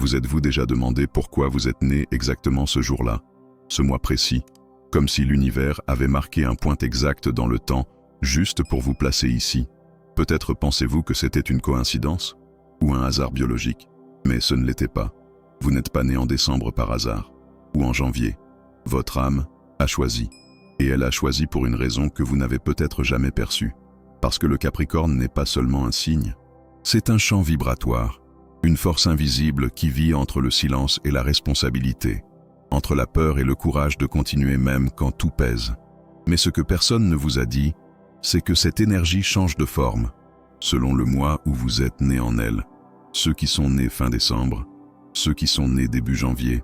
Vous êtes-vous déjà demandé pourquoi vous êtes né exactement ce jour-là, ce mois précis, comme si l'univers avait marqué un point exact dans le temps, juste pour vous placer ici? Peut-être pensez-vous que c'était une coïncidence ou un hasard biologique, mais ce ne l'était pas. Vous n'êtes pas né en décembre par hasard, ou en janvier. Votre âme a choisi, et elle a choisi pour une raison que vous n'avez peut-être jamais perçue. Parce que le Capricorne n'est pas seulement un signe, c'est un champ vibratoire, une force invisible qui vit entre le silence et la responsabilité, entre la peur et le courage de continuer même quand tout pèse. Mais ce que personne ne vous a dit, c'est que cette énergie change de forme, selon le mois où vous êtes né en elle. Ceux qui sont nés fin décembre, ceux qui sont nés début janvier,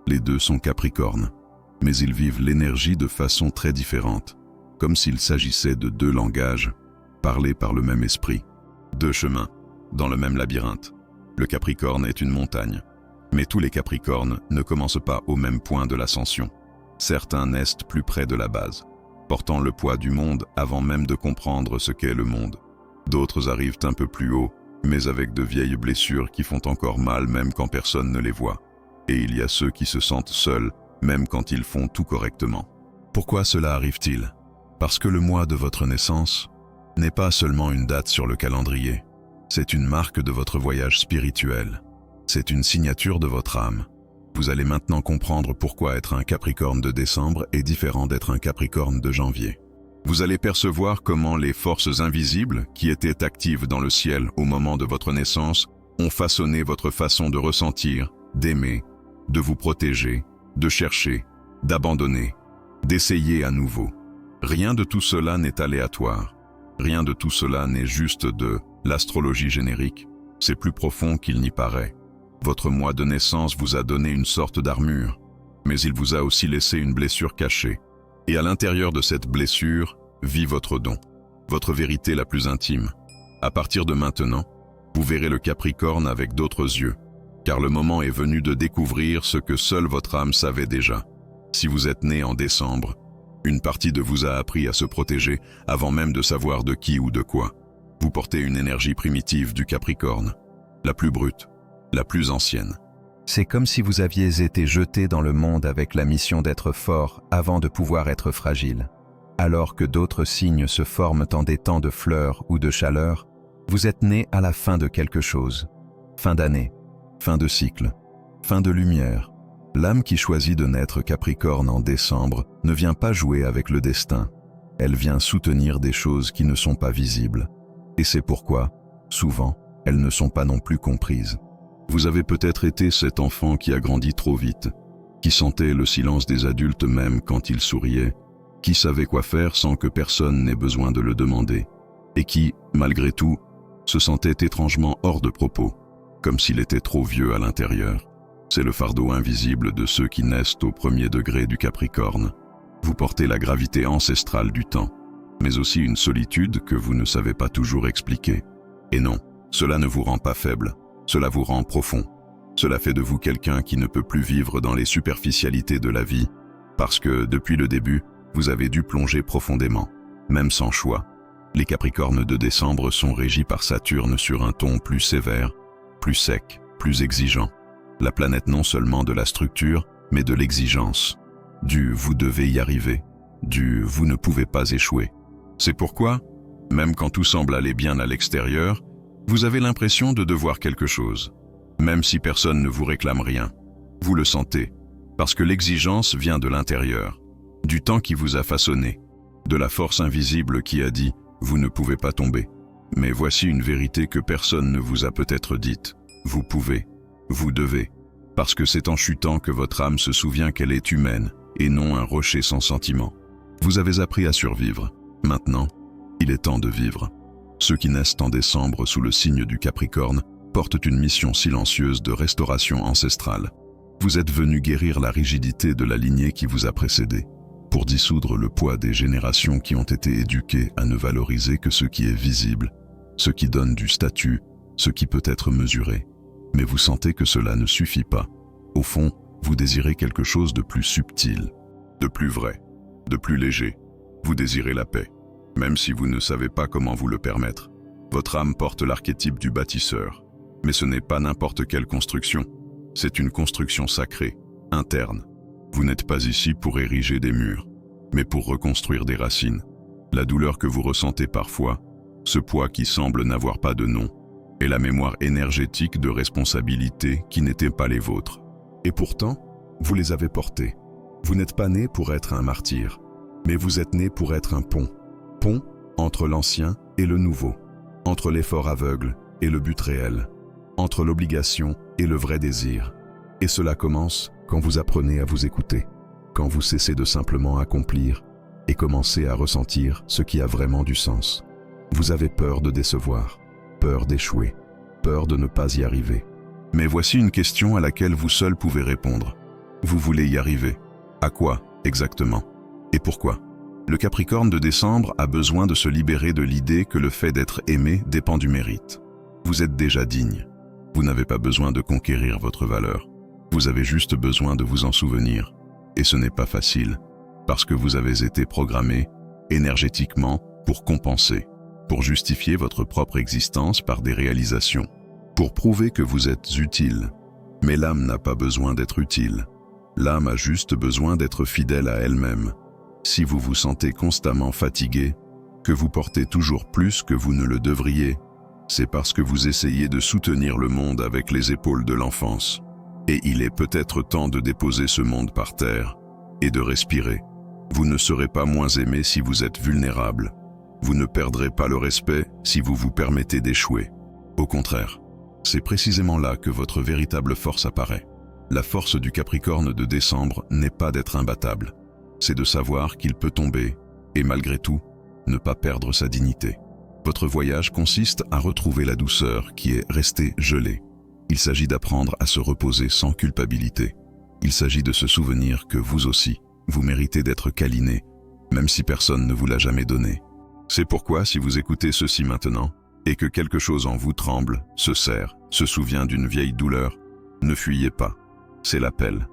les deux sont Capricornes. Mais ils vivent l'énergie de façon très différente, comme s'il s'agissait de deux langages, parlés par le même esprit. Deux chemins, dans le même labyrinthe. Le Capricorne est une montagne. Mais tous les Capricornes ne commencent pas au même point de l'ascension. Certains naissent plus près de la base, portant le poids du monde avant même de comprendre ce qu'est le monde. D'autres arrivent un peu plus haut, mais avec de vieilles blessures qui font encore mal même quand personne ne les voit. Et il y a ceux qui se sentent seuls, même quand ils font tout correctement. Pourquoi cela arrive-t-il? Parce que le mois de votre naissance n'est pas seulement une date sur le calendrier. C'est une marque de votre voyage spirituel. C'est une signature de votre âme. Vous allez maintenant comprendre pourquoi être un Capricorne de décembre est différent d'être un Capricorne de janvier. Vous allez percevoir comment les forces invisibles qui étaient actives dans le ciel au moment de votre naissance ont façonné votre façon de ressentir, d'aimer, de vous protéger, de chercher, d'abandonner, d'essayer à nouveau. Rien de tout cela n'est aléatoire. Rien de tout cela n'est juste de l'astrologie générique. C'est plus profond qu'il n'y paraît. Votre mois de naissance vous a donné une sorte d'armure, mais il vous a aussi laissé une blessure cachée. Et à l'intérieur de cette blessure vit votre don, votre vérité la plus intime. À partir de maintenant, vous verrez le Capricorne avec d'autres yeux, car le moment est venu de découvrir ce que seule votre âme savait déjà. Si vous êtes né en décembre, une partie de vous a appris à se protéger avant même de savoir de qui ou de quoi. Vous portez une énergie primitive du Capricorne, la plus brute, la plus ancienne. C'est comme si vous aviez été jeté dans le monde avec la mission d'être fort avant de pouvoir être fragile. Alors que d'autres signes se forment en des temps de fleurs ou de chaleur, vous êtes né à la fin de quelque chose. Fin d'année, fin de cycle, fin de lumière. L'âme qui choisit de naître Capricorne en décembre ne vient pas jouer avec le destin. Elle vient soutenir des choses qui ne sont pas visibles. Et c'est pourquoi, souvent, elles ne sont pas non plus comprises. Vous avez peut-être été cet enfant qui a grandi trop vite, qui sentait le silence des adultes même quand il souriait, qui savait quoi faire sans que personne n'ait besoin de le demander, et qui, malgré tout, se sentait étrangement hors de propos, comme s'il était trop vieux à l'intérieur. C'est le fardeau invisible de ceux qui naissent au premier degré du Capricorne. Vous portez la gravité ancestrale du temps, mais aussi une solitude que vous ne savez pas toujours expliquer. Et non, cela ne vous rend pas faible. Cela vous rend profond. Cela fait de vous quelqu'un qui ne peut plus vivre dans les superficialités de la vie, parce que, depuis le début, vous avez dû plonger profondément, même sans choix. Les Capricornes de décembre sont régis par Saturne sur un ton plus sévère, plus sec, plus exigeant. La planète non seulement de la structure, mais de l'exigence. Du « vous devez y arriver », du « vous ne pouvez pas échouer ». C'est pourquoi, même quand tout semble aller bien à l'extérieur, vous avez l'impression de devoir quelque chose, même si personne ne vous réclame rien. Vous le sentez, parce que l'exigence vient de l'intérieur, du temps qui vous a façonné, de la force invisible qui a dit « vous ne pouvez pas tomber ». Mais voici une vérité que personne ne vous a peut-être dite. Vous pouvez, vous devez, parce que c'est en chutant que votre âme se souvient qu'elle est humaine et non un rocher sans sentiment. Vous avez appris à survivre. Maintenant, il est temps de vivre. Ceux qui naissent en décembre sous le signe du Capricorne portent une mission silencieuse de restauration ancestrale. Vous êtes venu guérir la rigidité de la lignée qui vous a précédé, pour dissoudre le poids des générations qui ont été éduquées à ne valoriser que ce qui est visible, ce qui donne du statut, ce qui peut être mesuré. Mais vous sentez que cela ne suffit pas. Au fond, vous désirez quelque chose de plus subtil, de plus vrai, de plus léger. Vous désirez la paix. Même si vous ne savez pas comment vous le permettre. Votre âme porte l'archétype du bâtisseur. Mais ce n'est pas n'importe quelle construction. C'est une construction sacrée, interne. Vous n'êtes pas ici pour ériger des murs, mais pour reconstruire des racines. La douleur que vous ressentez parfois, ce poids qui semble n'avoir pas de nom, est la mémoire énergétique de responsabilités qui n'étaient pas les vôtres. Et pourtant, vous les avez portées. Vous n'êtes pas né pour être un martyr, mais vous êtes né pour être un pont. Pont entre l'ancien et le nouveau, entre l'effort aveugle et le but réel, entre l'obligation et le vrai désir. Et cela commence quand vous apprenez à vous écouter, quand vous cessez de simplement accomplir et commencez à ressentir ce qui a vraiment du sens. Vous avez peur de décevoir, peur d'échouer, peur de ne pas y arriver. Mais voici une question à laquelle vous seul pouvez répondre. Vous voulez y arriver. À quoi, exactement? Et pourquoi? Le Capricorne de décembre a besoin de se libérer de l'idée que le fait d'être aimé dépend du mérite. Vous êtes déjà digne. Vous n'avez pas besoin de conquérir votre valeur. Vous avez juste besoin de vous en souvenir. Et ce n'est pas facile, parce que vous avez été programmé, énergétiquement, pour compenser, pour justifier votre propre existence par des réalisations, pour prouver que vous êtes utile. Mais l'âme n'a pas besoin d'être utile. L'âme a juste besoin d'être fidèle à elle-même. Si vous vous sentez constamment fatigué, que vous portez toujours plus que vous ne le devriez, c'est parce que vous essayez de soutenir le monde avec les épaules de l'enfance. Et il est peut-être temps de déposer ce monde par terre et de respirer. Vous ne serez pas moins aimé si vous êtes vulnérable. Vous ne perdrez pas le respect si vous vous permettez d'échouer. Au contraire, c'est précisément là que votre véritable force apparaît. La force du Capricorne de décembre n'est pas d'être imbattable. C'est de savoir qu'il peut tomber et malgré tout, ne pas perdre sa dignité. Votre voyage consiste à retrouver la douceur qui est restée gelée. Il s'agit d'apprendre à se reposer sans culpabilité. Il s'agit de se souvenir que vous aussi, vous méritez d'être câliné, même si personne ne vous l'a jamais donné. C'est pourquoi si vous écoutez ceci maintenant, et que quelque chose en vous tremble, se serre, se souvient d'une vieille douleur, ne fuyez pas. C'est l'appel.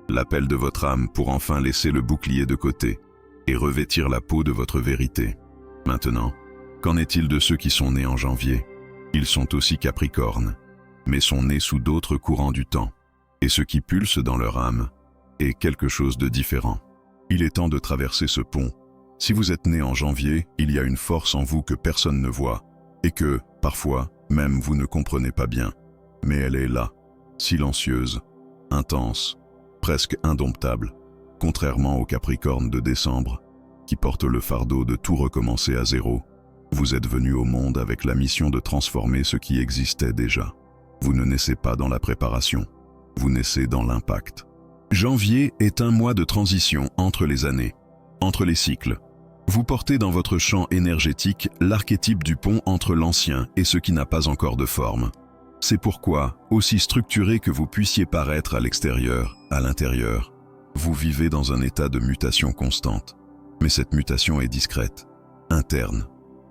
L'appel de votre âme pour enfin laisser le bouclier de côté et revêtir la peau de votre vérité. Maintenant, qu'en est-il de ceux qui sont nés en janvier? Ils sont aussi Capricornes, mais sont nés sous d'autres courants du temps. Et ce qui pulse dans leur âme est quelque chose de différent. Il est temps de traverser ce pont. Si vous êtes né en janvier, il y a une force en vous que personne ne voit, et que, parfois, même vous ne comprenez pas bien. Mais elle est là, silencieuse, intense, presque indomptable, contrairement au Capricorne de décembre, qui porte le fardeau de tout recommencer à zéro. Vous êtes venu au monde avec la mission de transformer ce qui existait déjà. Vous ne naissez pas dans la préparation, vous naissez dans l'impact. Janvier est un mois de transition entre les années, entre les cycles. Vous portez dans votre champ énergétique l'archétype du pont entre l'ancien et ce qui n'a pas encore de forme. C'est pourquoi, aussi structuré que vous puissiez paraître à l'extérieur, à l'intérieur, vous vivez dans un état de mutation constante. Mais cette mutation est discrète, interne,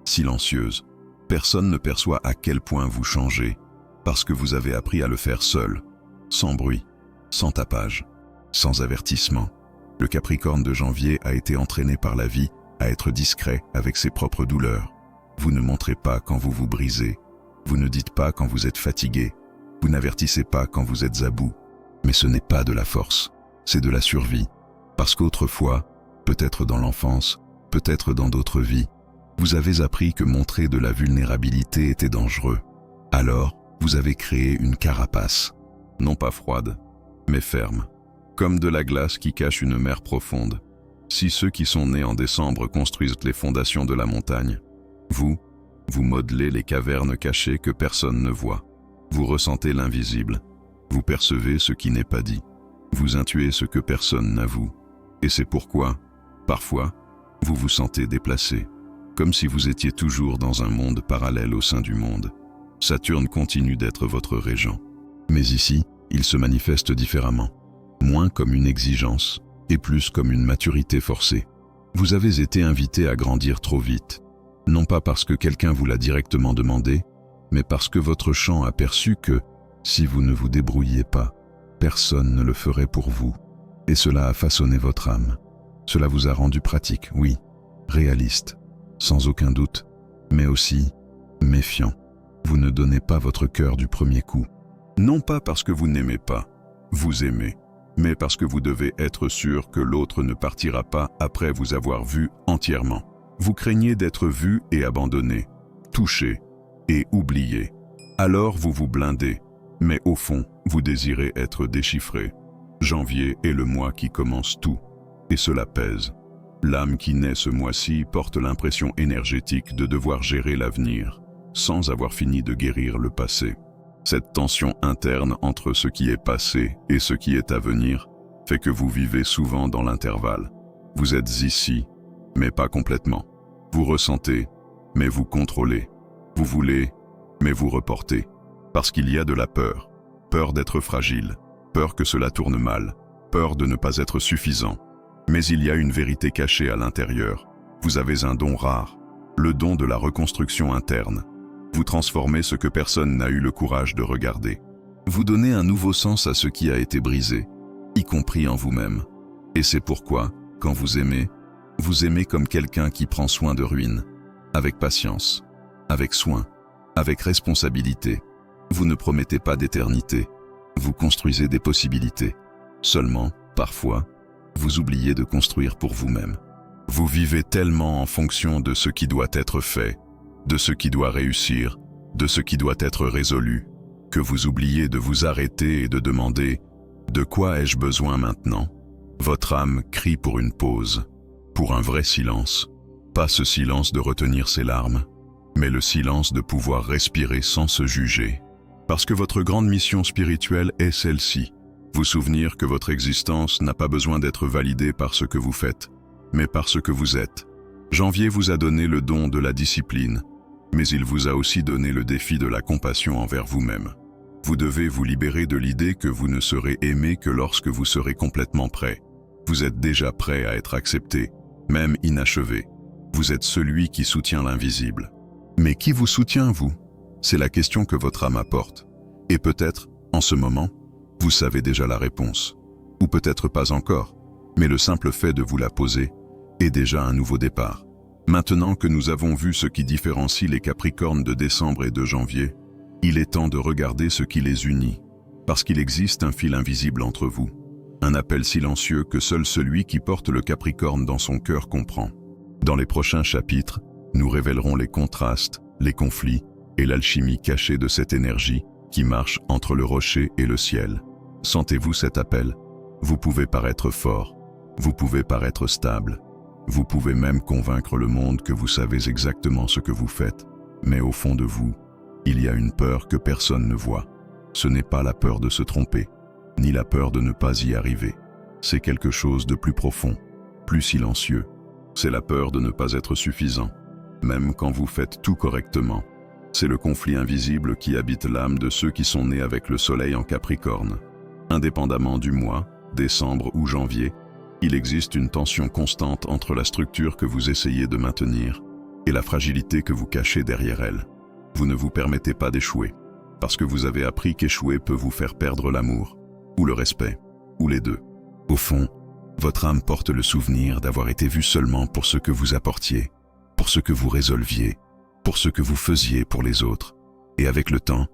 silencieuse. Personne ne perçoit à quel point vous changez, parce que vous avez appris à le faire seul, sans bruit, sans tapage, sans avertissement. Le Capricorne de janvier a été entraîné par la vie à être discret avec ses propres douleurs. Vous ne montrez pas quand vous vous brisez, vous ne dites pas quand vous êtes fatigué, vous n'avertissez pas quand vous êtes à bout. Mais ce n'est pas de la force, c'est de la survie. Parce qu'autrefois, peut-être dans l'enfance, peut-être dans d'autres vies, vous avez appris que montrer de la vulnérabilité était dangereux. Alors, vous avez créé une carapace, non pas froide, mais ferme, comme de la glace qui cache une mer profonde. Si ceux qui sont nés en décembre construisent les fondations de la montagne, vous modelez les cavernes cachées que personne ne voit. Vous ressentez l'invisible, vous percevez ce qui n'est pas dit, vous intuez ce que personne n'avoue. Et c'est pourquoi, parfois, vous vous sentez déplacé, comme si vous étiez toujours dans un monde parallèle au sein du monde. Saturne continue d'être votre régent. Mais ici, il se manifeste différemment, moins comme une exigence et plus comme une maturité forcée. Vous avez été invité à grandir trop vite, non pas parce que quelqu'un vous l'a directement demandé, mais parce que votre champ a perçu que, si vous ne vous débrouilliez pas, personne ne le ferait pour vous. Et cela a façonné votre âme. Cela vous a rendu pratique, oui, réaliste, sans aucun doute, mais aussi méfiant. Vous ne donnez pas votre cœur du premier coup. Non pas parce que vous n'aimez pas, vous aimez, mais parce que vous devez être sûr que l'autre ne partira pas après vous avoir vu entièrement. Vous craignez d'être vu et abandonné, touché et oublié. Alors vous vous blindez, mais au fond, vous désirez être déchiffré. Janvier est le mois qui commence tout, et cela pèse. L'âme qui naît ce mois-ci porte l'impression énergétique de devoir gérer l'avenir, sans avoir fini de guérir le passé. Cette tension interne entre ce qui est passé et ce qui est à venir fait que vous vivez souvent dans l'intervalle. Vous êtes ici, mais pas complètement. Vous ressentez, mais vous contrôlez. Vous voulez, mais vous reportez. Parce qu'il y a de la peur. Peur d'être fragile. Peur que cela tourne mal. Peur de ne pas être suffisant. Mais il y a une vérité cachée à l'intérieur. Vous avez un don rare. Le don de la reconstruction interne. Vous transformez ce que personne n'a eu le courage de regarder. Vous donnez un nouveau sens à ce qui a été brisé, y compris en vous-même. Et c'est pourquoi, quand vous aimez comme quelqu'un qui prend soin de ruines, avec patience, avec soin, avec responsabilité. Vous ne promettez pas d'éternité, vous construisez des possibilités. Seulement, parfois, vous oubliez de construire pour vous-même. Vous vivez tellement en fonction de ce qui doit être fait, de ce qui doit réussir, de ce qui doit être résolu, que vous oubliez de vous arrêter et de demander « De quoi ai-je besoin maintenant ?» Votre âme crie pour une pause, pour un vrai silence. Pas ce silence de retenir ses larmes, mais le silence de pouvoir respirer sans se juger. Parce que votre grande mission spirituelle est celle-ci. Vous souvenir que votre existence n'a pas besoin d'être validée par ce que vous faites, mais par ce que vous êtes. Janvier vous a donné le don de la discipline, mais il vous a aussi donné le défi de la compassion envers vous-même. Vous devez vous libérer de l'idée que vous ne serez aimé que lorsque vous serez complètement prêt. Vous êtes déjà prêt à être accepté, même inachevé. Vous êtes celui qui soutient l'invisible. Mais qui vous soutient, vous? C'est la question que votre âme apporte. Et peut-être, en ce moment, vous savez déjà la réponse. Ou peut-être pas encore, mais le simple fait de vous la poser est déjà un nouveau départ. Maintenant que nous avons vu ce qui différencie les Capricornes de décembre et de janvier, il est temps de regarder ce qui les unit, parce qu'il existe un fil invisible entre vous, un appel silencieux que seul celui qui porte le Capricorne dans son cœur comprend. Dans les prochains chapitres, nous révélerons les contrastes, les conflits et l'alchimie cachée de cette énergie qui marche entre le rocher et le ciel. Sentez-vous cet appel? Vous pouvez paraître fort, vous pouvez paraître stable, vous pouvez même convaincre le monde que vous savez exactement ce que vous faites, mais au fond de vous, il y a une peur que personne ne voit. Ce n'est pas la peur de se tromper, ni la peur de ne pas y arriver. C'est quelque chose de plus profond, plus silencieux. C'est la peur de ne pas être suffisant, même quand vous faites tout correctement. C'est le conflit invisible qui habite l'âme de ceux qui sont nés avec le soleil en Capricorne. Indépendamment du mois, décembre ou janvier, il existe une tension constante entre la structure que vous essayez de maintenir et la fragilité que vous cachez derrière elle. Vous ne vous permettez pas d'échouer, parce que vous avez appris qu'échouer peut vous faire perdre l'amour, ou le respect, ou les deux. Au fond, votre âme porte le souvenir d'avoir été vue seulement pour ce que vous apportiez, pour ce que vous résolviez, pour ce que vous faisiez pour les autres. Et avec le temps,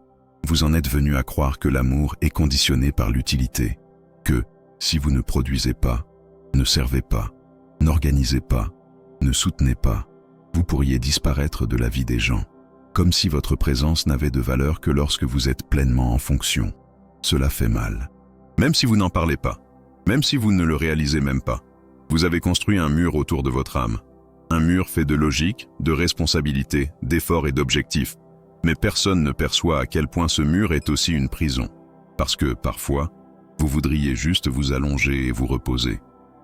vous en êtes venu à croire que l'amour est conditionné par l'utilité, que, si vous ne produisez pas, ne servez pas, n'organisez pas, ne soutenez pas, vous pourriez disparaître de la vie des gens, comme si votre présence n'avait de valeur que lorsque vous êtes pleinement en fonction. Cela fait mal. Même si vous n'en parlez pas, même si vous ne le réalisez même pas, vous avez construit un mur autour de votre âme. Un mur fait de logique, de responsabilité, d'efforts et d'objectifs. Mais personne ne perçoit à quel point ce mur est aussi une prison. Parce que, parfois, vous voudriez juste vous allonger et vous reposer.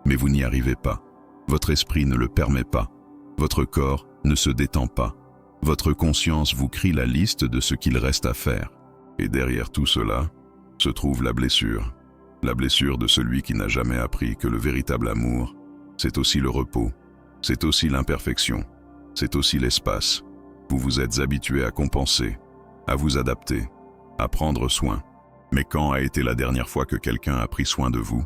Mais vous n'y arrivez pas. Votre esprit ne le permet pas. Votre corps ne se détend pas. Votre conscience vous crie la liste de ce qu'il reste à faire. Et derrière tout cela, se trouve la blessure. La blessure de celui qui n'a jamais appris que le véritable amour, c'est aussi le repos, c'est aussi l'imperfection, c'est aussi l'espace. Vous vous êtes habitué à compenser, à vous adapter, à prendre soin. Mais quand a été la dernière fois que quelqu'un a pris soin de vous?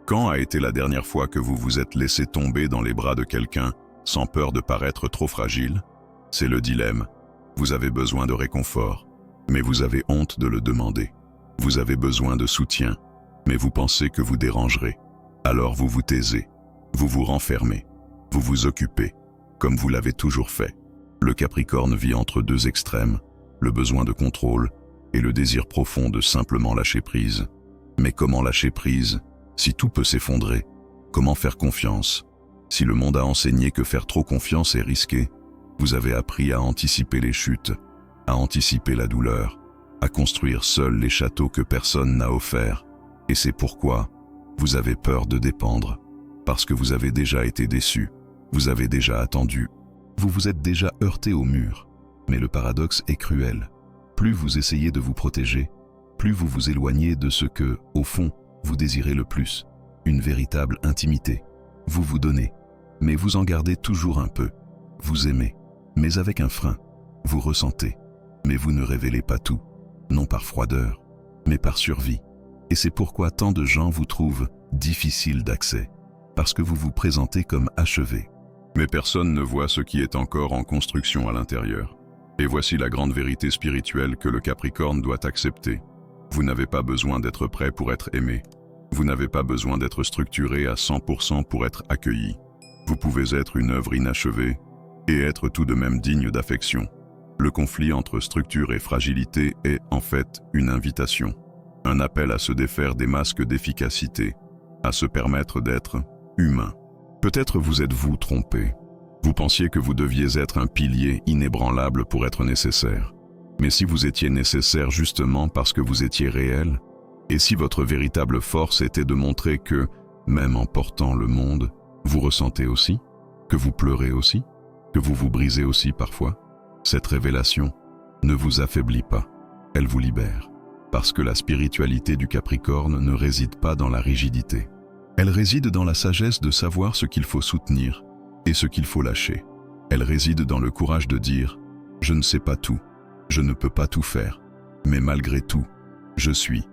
Quand a été la dernière fois que vous vous êtes laissé tomber dans les bras de quelqu'un sans peur de paraître trop fragile? C'est le dilemme. Vous avez besoin de réconfort, mais vous avez honte de le demander. Vous avez besoin de soutien, mais vous pensez que vous dérangerez. Alors vous vous taisez, vous vous renfermez, vous vous occupez, comme vous l'avez toujours fait. Le Capricorne vit entre deux extrêmes, le besoin de contrôle et le désir profond de simplement lâcher prise. Mais comment lâcher prise si tout peut s'effondrer? Comment faire confiance? Si le monde a enseigné que faire trop confiance est risqué, vous avez appris à anticiper les chutes, à anticiper la douleur, à construire seul les châteaux que personne n'a offerts. Et c'est pourquoi vous avez peur de dépendre, parce que vous avez déjà été déçu, vous avez déjà attendu, vous vous êtes déjà heurté au mur. Mais le paradoxe est cruel. Plus vous essayez de vous protéger, plus vous vous éloignez de ce que, au fond, vous désirez le plus, une véritable intimité. Vous vous donnez, mais vous en gardez toujours un peu. Vous aimez, mais avec un frein. Vous ressentez, mais vous ne révélez pas tout, non par froideur, mais par survie. Et c'est pourquoi tant de gens vous trouvent difficile d'accès, parce que vous vous présentez comme achevé. Mais personne ne voit ce qui est encore en construction à l'intérieur. Et voici la grande vérité spirituelle que le Capricorne doit accepter. Vous n'avez pas besoin d'être prêt pour être aimé. Vous n'avez pas besoin d'être structuré à 100% pour être accueilli. Vous pouvez être une œuvre inachevée et être tout de même digne d'affection. Le conflit entre structure et fragilité est en fait une invitation, un appel à se défaire des masques d'efficacité, à se permettre d'être humain. Peut-être vous êtes-vous trompé. Vous pensiez que vous deviez être un pilier inébranlable pour être nécessaire. Mais si vous étiez nécessaire justement parce que vous étiez réel, et si votre véritable force était de montrer que, même en portant le monde, vous ressentez aussi, que vous pleurez aussi, que vous vous brisez aussi parfois, cette révélation ne vous affaiblit pas, elle vous libère. Parce que la spiritualité du Capricorne ne réside pas dans la rigidité. Elle réside dans la sagesse de savoir ce qu'il faut soutenir et ce qu'il faut lâcher. Elle réside dans le courage de dire « Je ne sais pas tout, je ne peux pas tout faire, mais malgré tout, je suis ».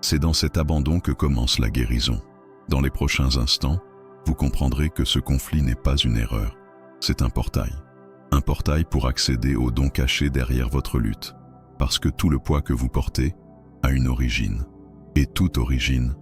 C'est dans cet abandon que commence la guérison. Dans les prochains instants, vous comprendrez que ce conflit n'est pas une erreur, c'est un portail. Un portail pour accéder aux dons cachés derrière votre lutte. Parce que tout le poids que vous portez a une origine, et toute origine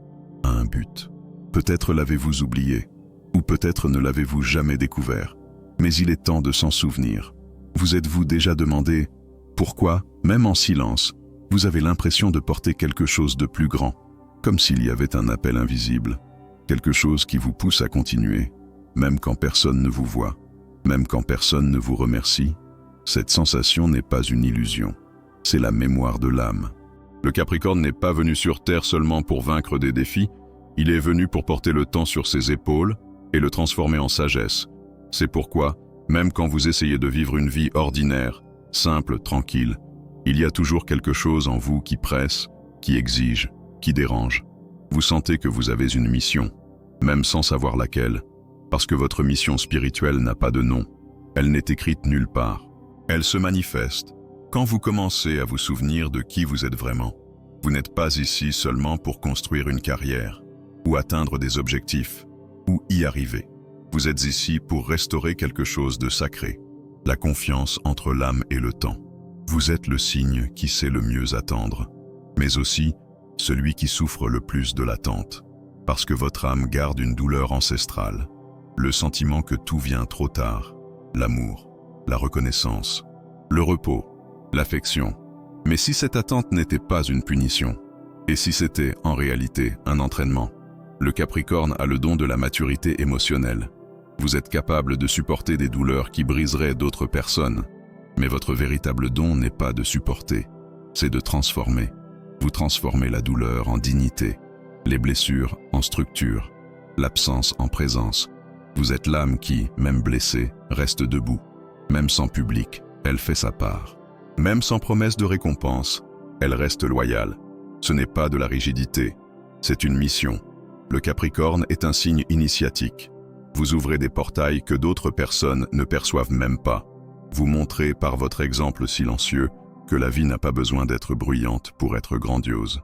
a un but. Peut-être l'avez-vous oublié, ou peut-être ne l'avez-vous jamais découvert, mais il est temps de s'en souvenir. Vous êtes-vous déjà demandé pourquoi, même en silence, vous avez l'impression de porter quelque chose de plus grand, comme s'il y avait un appel invisible, quelque chose qui vous pousse à continuer, même quand personne ne vous voit, même quand personne ne vous remercie. Cette sensation n'est pas une illusion, c'est la mémoire de l'âme. Le Capricorne n'est pas venu sur Terre seulement pour vaincre des défis, il est venu pour porter le temps sur ses épaules et le transformer en sagesse. C'est pourquoi, même quand vous essayez de vivre une vie ordinaire, simple, tranquille, il y a toujours quelque chose en vous qui presse, qui exige, qui dérange. Vous sentez que vous avez une mission, même sans savoir laquelle, parce que votre mission spirituelle n'a pas de nom, elle n'est écrite nulle part. Elle se manifeste quand vous commencez à vous souvenir de qui vous êtes vraiment. Vous n'êtes pas ici seulement pour construire une carrière, ou atteindre des objectifs, ou y arriver. Vous êtes ici pour restaurer quelque chose de sacré, la confiance entre l'âme et le temps. Vous êtes le signe qui sait le mieux attendre, mais aussi celui qui souffre le plus de l'attente, parce que votre âme garde une douleur ancestrale, le sentiment que tout vient trop tard, l'amour, la reconnaissance, le repos, l'affection. Mais si cette attente n'était pas une punition, et si c'était en réalité un entraînement, le Capricorne a le don de la maturité émotionnelle. Vous êtes capable de supporter des douleurs qui briseraient d'autres personnes, mais votre véritable don n'est pas de supporter, c'est de transformer. Vous transformez la douleur en dignité, les blessures en structure, l'absence en présence. Vous êtes l'âme qui, même blessée, reste debout. Même sans public, elle fait sa part. Même sans promesse de récompense, elle reste loyale. Ce n'est pas de la rigidité, c'est une mission. Le Capricorne est un signe initiatique. Vous ouvrez des portails que d'autres personnes ne perçoivent même pas. Vous montrez par votre exemple silencieux que la vie n'a pas besoin d'être bruyante pour être grandiose.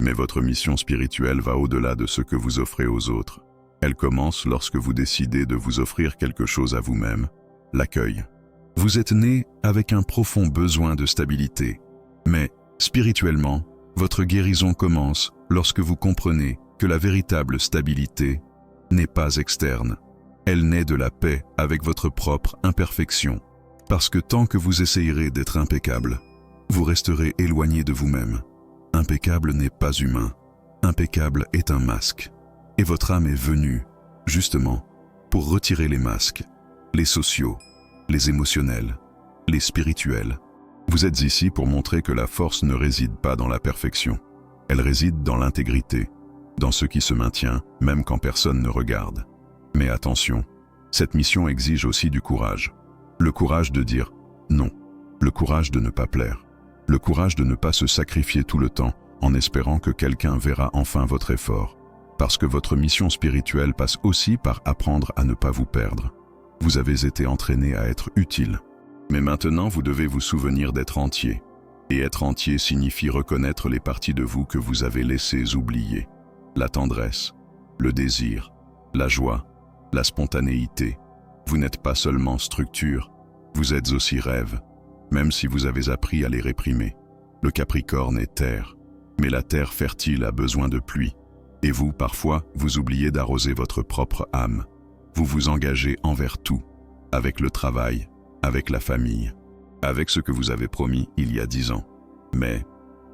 Mais votre mission spirituelle va au-delà de ce que vous offrez aux autres. Elle commence lorsque vous décidez de vous offrir quelque chose à vous-même, l'accueil. Vous êtes né avec un profond besoin de stabilité. Mais, spirituellement, votre guérison commence lorsque vous comprenez que la véritable stabilité n'est pas externe. Elle naît de la paix avec votre propre imperfection. Parce que tant que vous essayerez d'être impeccable, vous resterez éloigné de vous-même. Impeccable n'est pas humain. Impeccable est un masque. Et votre âme est venue, justement, pour retirer les masques, les sociaux, les émotionnels, les spirituels. Vous êtes ici pour montrer que la force ne réside pas dans la perfection. Elle réside dans l'intégrité, dans ce qui se maintient, même quand personne ne regarde. Mais attention, cette mission exige aussi du courage. Le courage de dire non, le courage de ne pas plaire, le courage de ne pas se sacrifier tout le temps en espérant que quelqu'un verra enfin votre effort. Parce que votre mission spirituelle passe aussi par apprendre à ne pas vous perdre. Vous avez été entraîné à être utile. Mais maintenant, vous devez vous souvenir d'être entier. Et être entier signifie reconnaître les parties de vous que vous avez laissées oublier. La tendresse, le désir, la joie, la spontanéité. Vous n'êtes pas seulement structure, vous êtes aussi rêve, même si vous avez appris à les réprimer. Le Capricorne est terre, mais la terre fertile a besoin de pluie. Et vous, parfois, vous oubliez d'arroser votre propre âme. Vous vous engagez envers tout, avec le travail, avec la famille, avec ce que vous avez promis il y a 10 ans. Mais,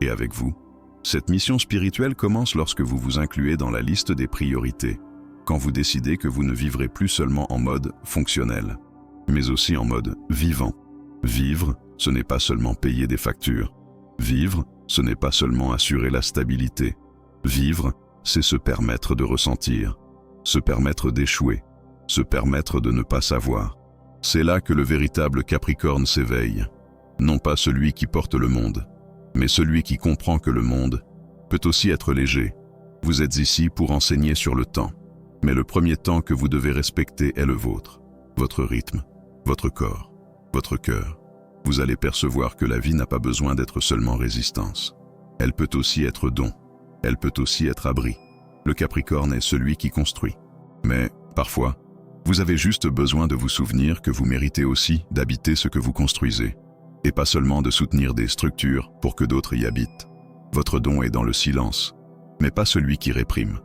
et avec vous, cette mission spirituelle commence lorsque vous vous incluez dans la liste des priorités, quand vous décidez que vous ne vivrez plus seulement en mode fonctionnel, mais aussi en mode vivant. Vivre, ce n'est pas seulement payer des factures. Vivre, ce n'est pas seulement assurer la stabilité. Vivre, c'est se permettre de ressentir, se permettre d'échouer, se permettre de ne pas savoir. C'est là que le véritable Capricorne s'éveille. Non pas celui qui porte le monde, mais celui qui comprend que le monde peut aussi être léger. Vous êtes ici pour enseigner sur le temps. Mais le premier temps que vous devez respecter est le vôtre. Votre rythme, votre corps, votre cœur. Vous allez percevoir que la vie n'a pas besoin d'être seulement résistance. Elle peut aussi être don. Elle peut aussi être abri. Le Capricorne est celui qui construit. Mais, parfois, vous avez juste besoin de vous souvenir que vous méritez aussi d'habiter ce que vous construisez, et pas seulement de soutenir des structures pour que d'autres y habitent. Votre don est dans le silence, mais pas celui qui réprime.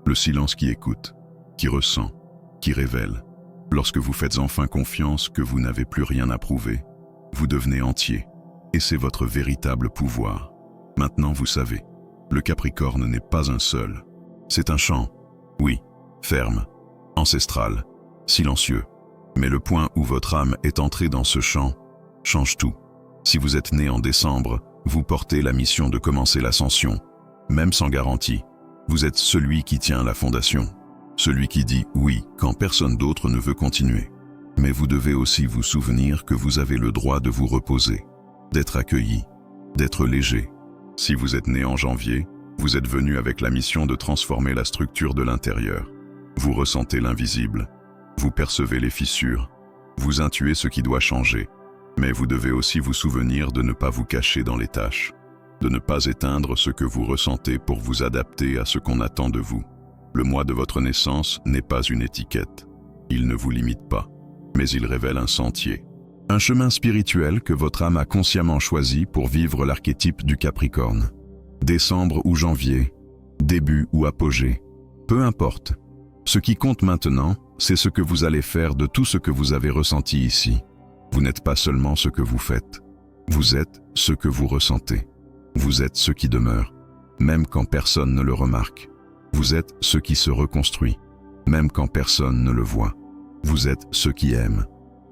Le silence qui écoute, qui ressent, qui révèle. Lorsque vous faites enfin confiance que vous n'avez plus rien à prouver, vous devenez entier, et c'est votre véritable pouvoir. Maintenant vous savez, le Capricorne n'est pas un seul. C'est un chant, oui, ferme, ancestral, silencieux. Mais le point où votre âme est entrée dans ce chant change tout. Si vous êtes né en décembre, vous portez la mission de commencer l'ascension, même sans garantie. Vous êtes celui qui tient la fondation, celui qui dit oui quand personne d'autre ne veut continuer. Mais vous devez aussi vous souvenir que vous avez le droit de vous reposer, d'être accueilli, d'être léger. Si vous êtes né en janvier, vous êtes venu avec la mission de transformer la structure de l'intérieur. Vous ressentez l'invisible, vous percevez les fissures, vous intuez ce qui doit changer. Mais vous devez aussi vous souvenir de ne pas vous cacher dans les tâches, de ne pas éteindre ce que vous ressentez pour vous adapter à ce qu'on attend de vous. Le mois de votre naissance n'est pas une étiquette. Il ne vous limite pas, mais il révèle un sentier, un chemin spirituel que votre âme a consciemment choisi pour vivre l'archétype du Capricorne. Décembre ou janvier, début ou apogée, peu importe. Ce qui compte maintenant, c'est ce que vous allez faire de tout ce que vous avez ressenti ici. Vous n'êtes pas seulement ce que vous faites, vous êtes ce que vous ressentez. Vous êtes ce qui demeure, même quand personne ne le remarque. Vous êtes ce qui se reconstruit, même quand personne ne le voit. Vous êtes ce qui aime,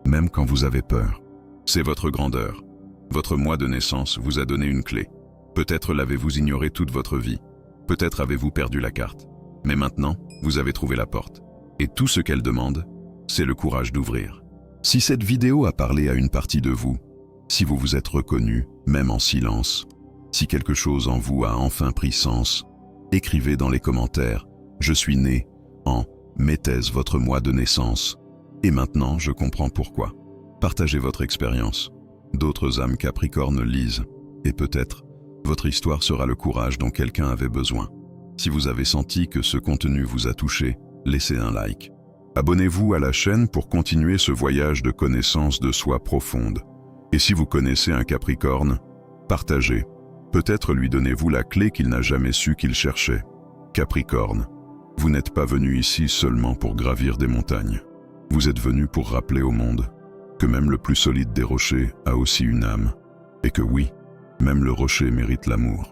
même quand vous avez peur. C'est votre grandeur. Votre mois de naissance vous a donné une clé. Peut-être l'avez-vous ignoré toute votre vie. Peut-être avez-vous perdu la carte. Mais maintenant, vous avez trouvé la porte. Et tout ce qu'elle demande, c'est le courage d'ouvrir. Si cette vidéo a parlé à une partie de vous, si vous vous êtes reconnu, même en silence, si quelque chose en vous a enfin pris sens, écrivez dans les commentaires « Je suis né en Méthèse votre mois de naissance et maintenant je comprends pourquoi ». Partagez votre expérience. D'autres âmes Capricorne lisent et peut-être votre histoire sera le courage dont quelqu'un avait besoin. Si vous avez senti que ce contenu vous a touché, laissez un like. Abonnez-vous à la chaîne pour continuer ce voyage de connaissance de soi profonde. Et si vous connaissez un Capricorne, partagez. Peut-être lui donnez-vous la clé qu'il n'a jamais su qu'il cherchait. Capricorne, vous n'êtes pas venu ici seulement pour gravir des montagnes. Vous êtes venu pour rappeler au monde que même le plus solide des rochers a aussi une âme, et que oui, même le rocher mérite l'amour.